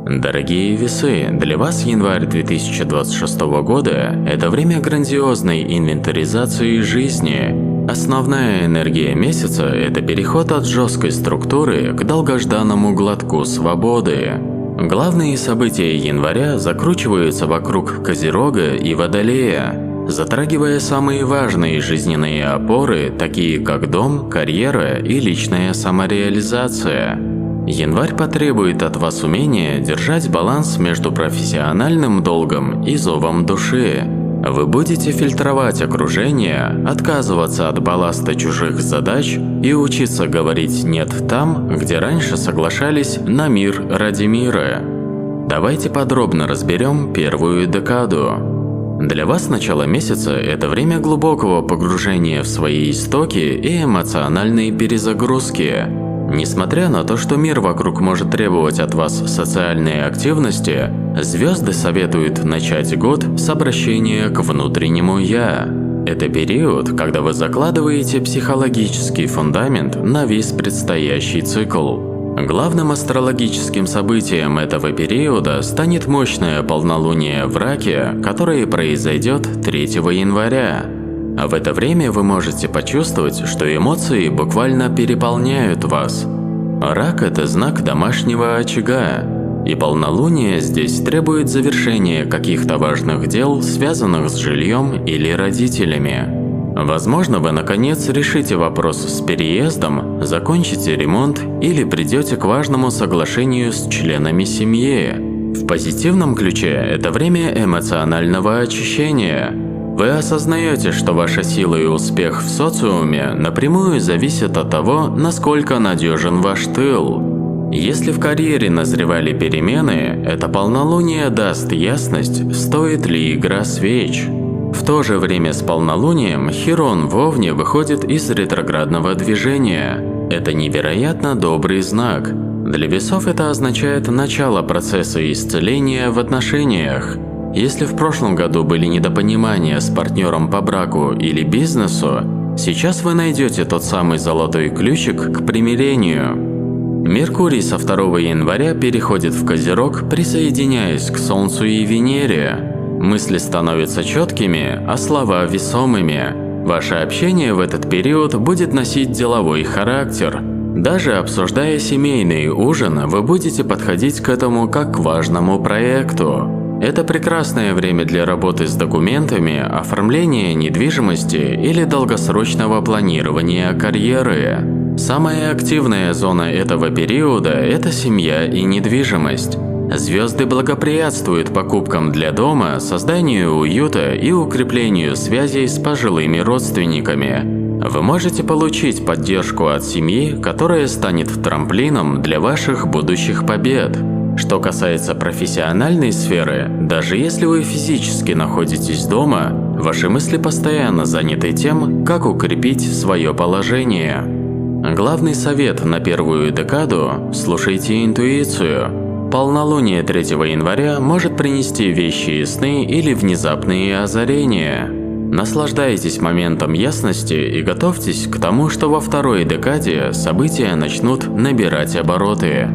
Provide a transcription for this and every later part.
Дорогие весы, для вас январь 2026 года – это время грандиозной инвентаризации жизни. Основная энергия месяца – это переход от жесткой структуры к долгожданному глотку свободы. Главные события января закручиваются вокруг Козерога и Водолея, затрагивая самые важные жизненные опоры, такие как дом, карьера и личная самореализация. Январь потребует от вас умения держать баланс между профессиональным долгом и зовом души. Вы будете фильтровать окружение, отказываться от балласта чужих задач и учиться говорить «нет» там, где раньше соглашались на мир ради мира. Давайте подробно разберем первую декаду. Для вас начало месяца – это время глубокого погружения в свои истоки и эмоциональной перезагрузки. Несмотря на то, что мир вокруг может требовать от вас социальной активности, звезды советуют начать год с обращения к внутреннему «я». Это период, когда вы закладываете психологический фундамент на весь предстоящий цикл. Главным астрологическим событием этого периода станет мощное полнолуние в Раке, которое произойдет 3 января. А в это время вы можете почувствовать, что эмоции буквально переполняют вас. Рак – это знак домашнего очага, и полнолуние здесь требует завершения каких-то важных дел, связанных с жильем или родителями. Возможно, вы наконец решите вопрос с переездом, закончите ремонт или придете к важному соглашению с членами семьи. В позитивном ключе это время эмоционального очищения. Вы осознаете, что ваша сила и успех в социуме напрямую зависят от того, насколько надежен ваш тыл. Если в карьере назревали перемены, это полнолуние даст ясность, стоит ли игра свеч. В то же время с полнолунием Хирон в Овне выходит из ретроградного движения. Это невероятно добрый знак. Для весов это означает начало процесса исцеления в отношениях. Если в прошлом году были недопонимания с партнером по браку или бизнесу, сейчас вы найдете тот самый золотой ключик к примирению. Меркурий со 2 января переходит в Козерог, присоединяясь к Солнцу и Венере. Мысли становятся четкими, а слова весомыми. Ваше общение в этот период будет носить деловой характер. Даже обсуждая семейный ужин, вы будете подходить к этому как к важному проекту. Это прекрасное время для работы с документами, оформления недвижимости или долгосрочного планирования карьеры. Самая активная зона этого периода – это семья и недвижимость. Звезды благоприятствуют покупкам для дома, созданию уюта и укреплению связей с пожилыми родственниками. Вы можете получить поддержку от семьи, которая станет трамплином для ваших будущих побед. Что касается профессиональной сферы, даже если вы физически находитесь дома, ваши мысли постоянно заняты тем, как укрепить свое положение. Главный совет на первую декаду – слушайте интуицию. Полнолуние 3 января может принести вещие сны или внезапные озарения. Наслаждайтесь моментом ясности и готовьтесь к тому, что во второй декаде события начнут набирать обороты.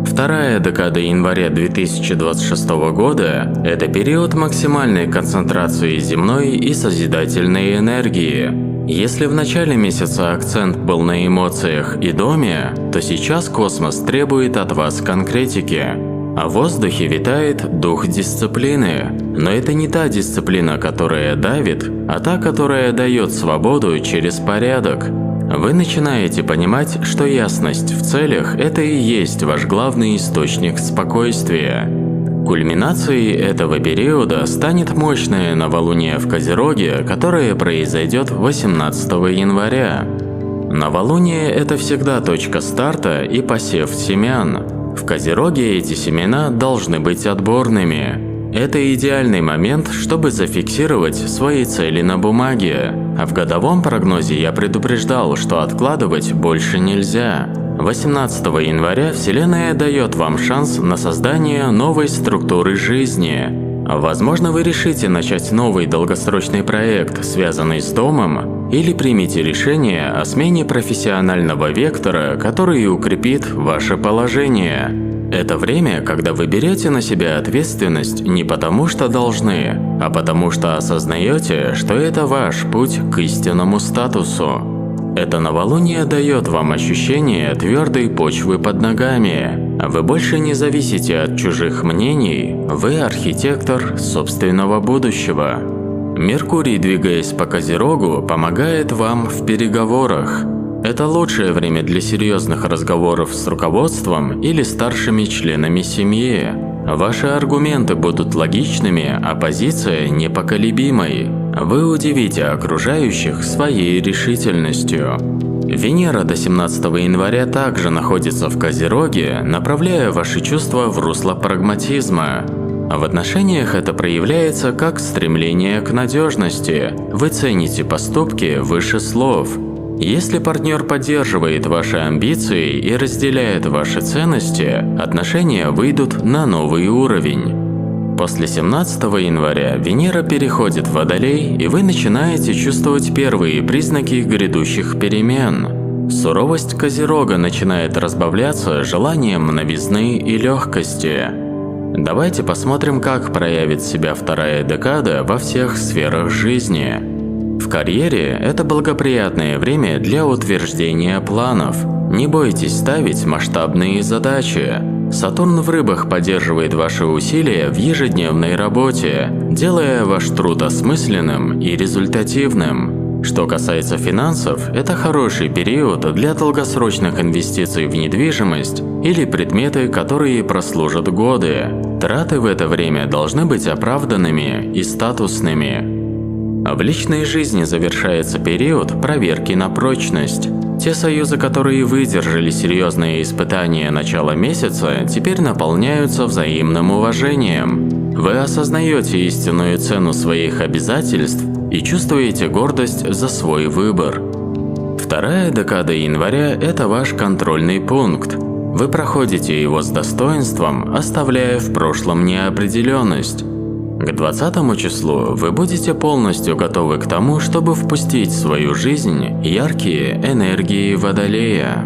Вторая декада января 2026 года – это период максимальной концентрации земной и созидательной энергии. Если в начале месяца акцент был на эмоциях и доме, то сейчас космос требует от вас конкретики. А в воздухе витает дух дисциплины. Но это не та дисциплина, которая давит, а та, которая дает свободу через порядок. Вы начинаете понимать, что ясность в целях – это и есть ваш главный источник спокойствия. Кульминацией этого периода станет мощное новолуние в Козероге, которое произойдет 18 января. Новолуние – это всегда точка старта и посев семян. В Козероге эти семена должны быть отборными. Это идеальный момент, чтобы зафиксировать свои цели на бумаге. А в годовом прогнозе я предупреждал, что откладывать больше нельзя. 18 января Вселенная дает вам шанс на создание новой структуры жизни. Возможно, вы решите начать новый долгосрочный проект, связанный с домом, или примите решение о смене профессионального вектора, который укрепит ваше положение. Это время, когда вы берете на себя ответственность не потому, что должны, а потому что осознаете, что это ваш путь к истинному статусу. Это новолуние дает вам ощущение твердой почвы под ногами. Вы больше не зависите от чужих мнений, вы архитектор собственного будущего. Меркурий, двигаясь по Козерогу, помогает вам в переговорах. Это лучшее время для серьезных разговоров с руководством или старшими членами семьи. Ваши аргументы будут логичными, а позиция непоколебимой. Вы удивите окружающих своей решительностью. Венера до 17 января также находится в Козероге, направляя ваши чувства в русло прагматизма. В отношениях это проявляется как стремление к надежности. Вы цените поступки выше слов. Если партнер поддерживает ваши амбиции и разделяет ваши ценности, отношения выйдут на новый уровень. После 17 января Венера переходит в Водолей, и вы начинаете чувствовать первые признаки грядущих перемен. Суровость Козерога начинает разбавляться желанием новизны и легкости. Давайте посмотрим, как проявит себя вторая декада во всех сферах жизни. В карьере это благоприятное время для утверждения планов. Не бойтесь ставить масштабные задачи. Сатурн в Рыбах поддерживает ваши усилия в ежедневной работе, делая ваш труд осмысленным и результативным. Что касается финансов, это хороший период для долгосрочных инвестиций в недвижимость или предметы, которые прослужат годы. Траты в это время должны быть оправданными и статусными. В личной жизни завершается период проверки на прочность. Те союзы, которые выдержали серьезные испытания начала месяца, теперь наполняются взаимным уважением. Вы осознаете истинную цену своих обязательств и чувствуете гордость за свой выбор. Вторая декада января – это ваш контрольный пункт. Вы проходите его с достоинством, оставляя в прошлом неопределенность. К 20 числу вы будете полностью готовы к тому, чтобы впустить в свою жизнь яркие энергии Водолея.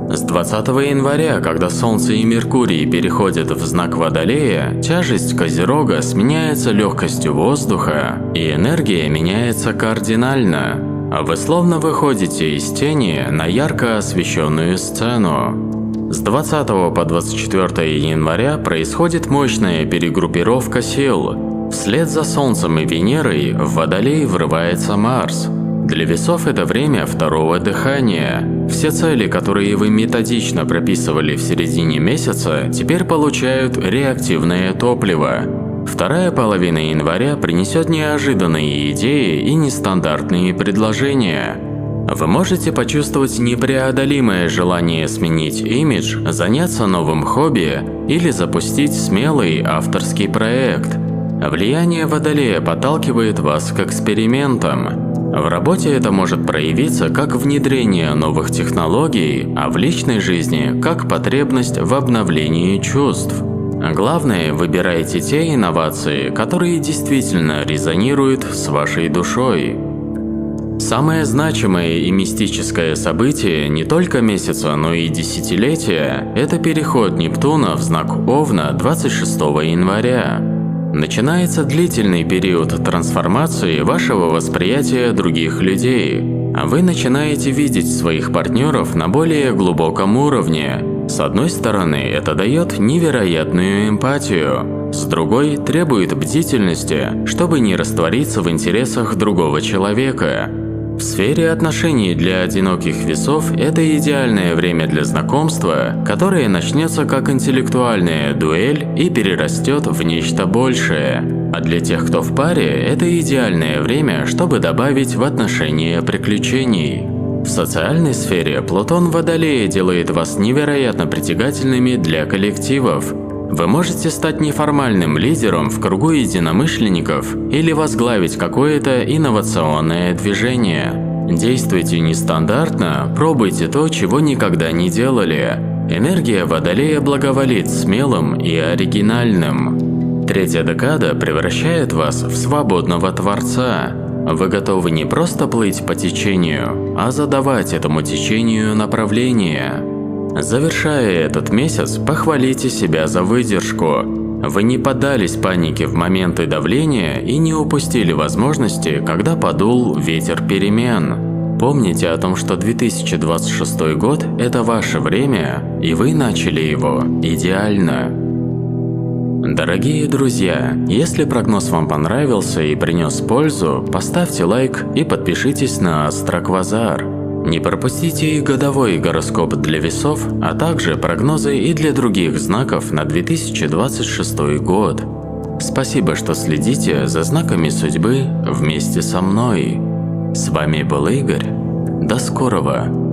С 20 января, когда Солнце и Меркурий переходят в знак Водолея, тяжесть Козерога сменяется легкостью воздуха, и энергия меняется кардинально. Вы словно выходите из тени на ярко освещенную сцену. С 20 по 24 января происходит мощная перегруппировка сил. Вслед за Солнцем и Венерой в Водолей врывается Марс. Для Весов это время второго дыхания. Все цели, которые вы методично прописывали в середине месяца, теперь получают реактивное топливо. Вторая половина января принесет неожиданные идеи и нестандартные предложения. Вы можете почувствовать непреодолимое желание сменить имидж, заняться новым хобби или запустить смелый авторский проект. Влияние Водолея подталкивает вас к экспериментам. В работе это может проявиться как внедрение новых технологий, а в личной жизни как потребность в обновлении чувств. Главное, выбирайте те инновации, которые действительно резонируют с вашей душой. Самое значимое и мистическое событие не только месяца, но и десятилетия – это переход Нептуна в знак Овна 26 января. Начинается длительный период трансформации вашего восприятия других людей, а вы начинаете видеть своих партнеров на более глубоком уровне. С одной стороны, это дает невероятную эмпатию, с другой – требует бдительности, чтобы не раствориться в интересах другого человека. В сфере отношений для одиноких весов это идеальное время для знакомства, которое начнется как интеллектуальная дуэль и перерастет в нечто большее. А для тех, кто в паре, это идеальное время, чтобы добавить в отношения приключений. В социальной сфере Плутон в Водолее делает вас невероятно притягательными для коллективов. Вы можете стать неформальным лидером в кругу единомышленников или возглавить какое-то инновационное движение. Действуйте нестандартно, пробуйте то, чего никогда не делали. Энергия Водолея благоволит смелым и оригинальным. Третья декада превращает вас в свободного творца. Вы готовы не просто плыть по течению, а задавать этому течению направление. Завершая этот месяц, похвалите себя за выдержку. Вы не поддались панике в моменты давления и не упустили возможности, когда подул ветер перемен. Помните о том, что 2026 год – это ваше время, и вы начали его идеально. Дорогие друзья, если прогноз вам понравился и принес пользу, поставьте лайк и подпишитесь на Астроквазар. Не пропустите и годовой гороскоп для весов, а также прогнозы и для других знаков на 2026 год. Спасибо, что следите за знаками судьбы вместе со мной. С вами был Игорь. До скорого!